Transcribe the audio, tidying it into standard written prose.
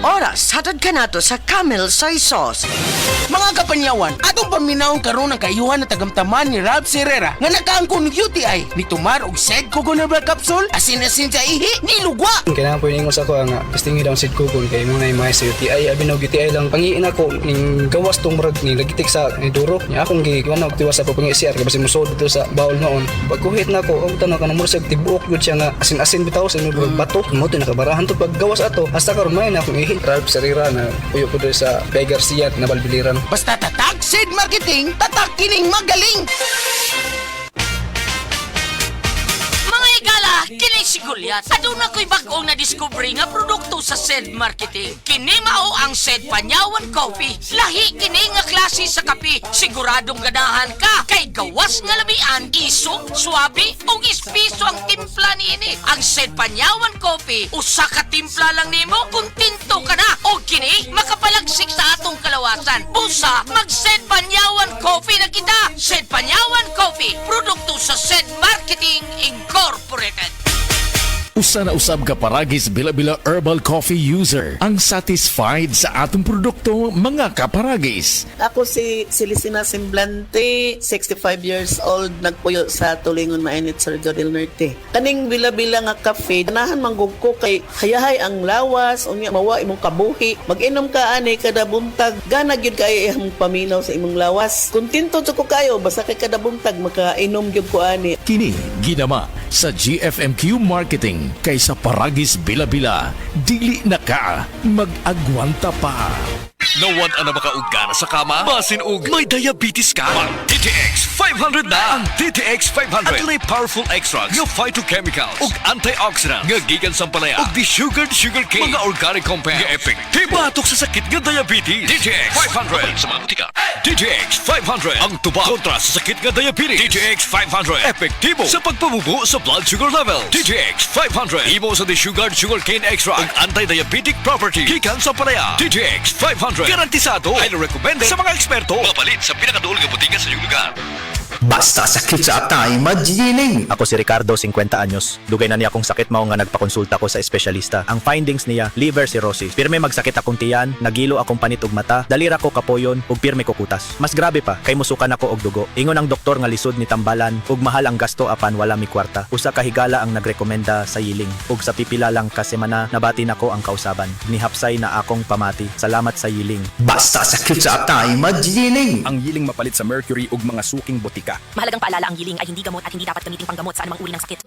oras hatod ka nato sa Camel Soy Sauce. Mga kapanyawan, atong paminawon karon ang kayuhan na tagamtaman ni Ralph Herrera nga nakaangkon ng UTI ni tumar og Sed Coconut Capsule asin-asin sa ihi ni lugwa. Kailangan po iningos ako nga pistingi daw ang Sed Coconut kay mo na yung mga sa UTI abinog UTI lang pangiin ako ning gawas tong murag ni lagitik sa ni duro nya akong giwana og tiwas sa pagpangi-CR kay basi musod dito sa bawl noon pagkuhit na ako og tanong kanang murag tibuok gud siya nga asin-asin bitaw sa imong bato mo to nakabarahan to paggawas ato hasta karon may na akong ihi Ralph Herrera na uyo ko dito sa Bay Garcia na Balbiliran. Basta tatak Sed Marketing, tatak kining magaling. Kini si Goliath. Aduna ko'y bagong na-discover nga produkto sa Sed Marketing. Kini mao ang Sed Panyawan Coffee. Lahi kini nga klase sa kape. Siguradong ganahan ka. Kay gawas nga labian, isog, swabe, o ispiso ang timpla niini. Ang Sed Panyawan Coffee, usa ka timpla lang nimo, kontento ka na. O kini, makapalagsik sa atong kalawasan. Busa, mag-Sed Panyawan Coffee na kita. Sed Panyawan Coffee, produkto sa Sed Marketing Incorporated. Usa na usab ka paragis bila-bila herbal coffee user ang satisfied sa atong produkto mga kaparagis. Ako si Celestina Semblante, 65 years old, nagpuyo sa Tulingon Mainit, Surigao del Norte. Kaning bila-bila nga kafe, ganahan manggug ko kay hayahay ang lawas, unya mawa imong kabuhi. Mag-inom ka ani kada buntag, gana gyud kay imong paminaw sa imong lawas. Kontento jud ko kayo basta kay kada buntag makainom gyud ko ani. Kini ginama sa GFMQ Marketing kaysa paragis bila-bila, dili na ka mag-agwanta pa. Nawan na makaugana sa kama? Basin og may diabetes ka? Ang DTX 500 na! Ang DTX 500 adunay powerful extracts nga phytochemicals ug antioxidants nga gikan sa palaya ug desugared sugarcane mga organic compounds nga epektibo batok sa sakit nga diabetes. DTX 500 sa mga butika. DTX 500 ang tubag kontra sa sakit nga diabetes. DTX 500 epektibo sa pagpabubo sa blood sugar level. DTX 500 imo sa desugared sugarcane extract ug anti-diabetic property gikan sa palaya. DTX 500 garantisado, highly recommended sa mga eksperto. Mapalit sa pinakaduol nga butika sa iyong lugar. Basta sakit sa atay, magiling! Ako si Ricardo, 50 anyos. Dugay na niya akong sakit mao nga nagpakonsulta ko sa espesyalista. Ang findings niya, liver cirrhosis. Pirme magsakit akong tiyan, nagilo akong panit ug mata, dalira ko kapoyon ug pirme ko kutas. Mas grabe pa, kay musukan ako og dugo. Ingon ang doktor nga lisod ni tambalan ug mahal ang gasto apan wala mi kwarta. Usa ka higala ang nagrekomenda sa yiling ug sa pipila lang ka semana nabati nako ang kausaban. Nihapsay na akong pamati. Salamat sa yiling. Basta sakit sa atay, magiling! Ang yiling mapalit sa mercury ug mga suking botika. Mahalagang paalala, ang yiling ay hindi gamot at hindi dapat gamitin panggamot sa anumang uri ng sakit.